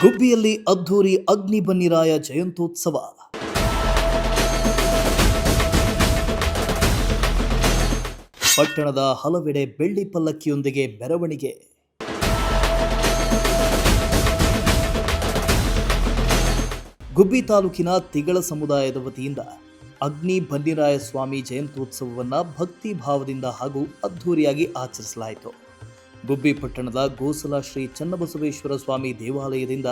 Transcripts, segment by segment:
ಗುಬ್ಬಿಯಲ್ಲಿ ಅದ್ಧೂರಿ ಅಗ್ನಿ ಬನ್ನಿರಾಯ ಜಯಂತ್ಯೋತ್ಸವ. ಪಟ್ಟಣದ ಹಲವೆಡೆ ಬೆಳ್ಳಿ ಪಲ್ಲಕ್ಕಿಯೊಂದಿಗೆ ಮೆರವಣಿಗೆ. ಗುಬ್ಬಿ ತಾಲೂಕಿನ ತಿಗಳ ಸಮುದಾಯದ ವತಿಯಿಂದ ಅಗ್ನಿ ಬನ್ನಿರಾಯ ಸ್ವಾಮಿ ಜಯಂತ್ಯೋತ್ಸವವನ್ನು ಭಕ್ತಿ ಭಾವದಿಂದ ಹಾಗೂ ಅದ್ಧೂರಿಯಾಗಿ ಆಚರಿಸಲಾಯಿತು. ಗುಬ್ಬಿ ಪಟ್ಟಣದ ಗೋಸಲ ಶ್ರೀ ಚನ್ನಬಸವೇಶ್ವರ ಸ್ವಾಮಿ ದೇವಾಲಯದಿಂದ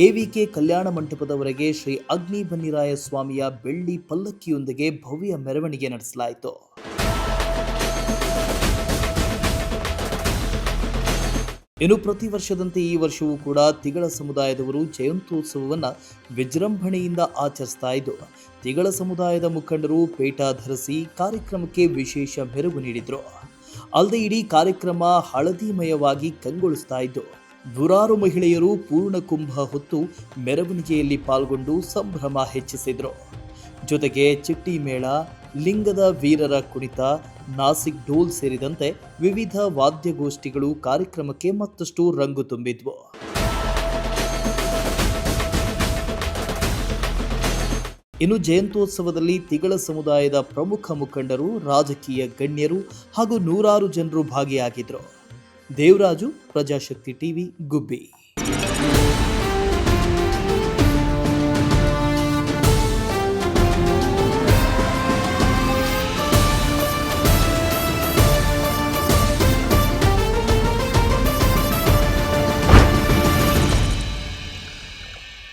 ಎವಿಕೆ ಕಲ್ಯಾಣ ಮಂಟಪದವರೆಗೆ ಶ್ರೀ ಅಗ್ನಿ ಬನ್ನಿರಾಯ ಸ್ವಾಮಿಯ ಬೆಳ್ಳಿ ಪಲ್ಲಕ್ಕಿಯೊಂದಿಗೆ ಭವ್ಯ ಮೆರವಣಿಗೆ ನಡೆಸಲಾಯಿತು. ಇನ್ನು ಪ್ರತಿ ವರ್ಷದಂತೆ ಈ ವರ್ಷವೂ ಕೂಡ ತಿಗಳ ಸಮುದಾಯದವರು ಜಯಂತ್ಯೋತ್ಸವವನ್ನು ವಿಜೃಂಭಣೆಯಿಂದ ಆಚರಿಸ್ತಾ ಇದ್ದು, ತಿಗಳ ಸಮುದಾಯದ ಮುಖಂಡರು ಪೇಟ ಧರಿಸಿ ಕಾರ್ಯಕ್ರಮಕ್ಕೆ ವಿಶೇಷ ಮೆರುಗು ನೀಡಿದರು. ಅಲ್ಲದೆ ಇಡೀ ಕಾರ್ಯಕ್ರಮ ಹಳದಿಮಯವಾಗಿ ಕಂಗೊಳಿಸ್ತಾ ಇದ್ದು, ನೂರಾರು ಮಹಿಳೆಯರು ಪೂರ್ಣ ಕುಂಭ ಹೊತ್ತು ಮೆರವಣಿಗೆಯಲ್ಲಿ ಪಾಲ್ಗೊಂಡು ಸಂಭ್ರಮ ಹೆಚ್ಚಿಸಿದರು. ಜೊತೆಗೆ ಚಿಟ್ಟಿ ಮೇಳ, ಲಿಂಗದ ವೀರರ ಕುಣಿತ, ನಾಸಿಕ್ ಡೋಲ್ ಸೇರಿದಂತೆ ವಿವಿಧ ವಾದ್ಯಗೋಷ್ಠಿಗಳು ಕಾರ್ಯಕ್ರಮಕ್ಕೆ ಮತ್ತಷ್ಟು ರಂಗು ತುಂಬಿದ್ವು. ಇನ್ನು ಜಯಂತ್ಯೋತ್ಸವದಲ್ಲಿ ತಿಗಳ ಸಮುದಾಯದ ಪ್ರಮುಖ ಮುಖಂಡರು, ರಾಜಕೀಯ ಗಣ್ಯರು ಹಾಗೂ ನೂರಾರು ಜನರು ಭಾಗಿಯಾಗಿದ್ದರು. ದೇವರಾಜು, ಪ್ರಜಾಶಕ್ತಿ ಟಿವಿ, ಗುಬ್ಬಿ.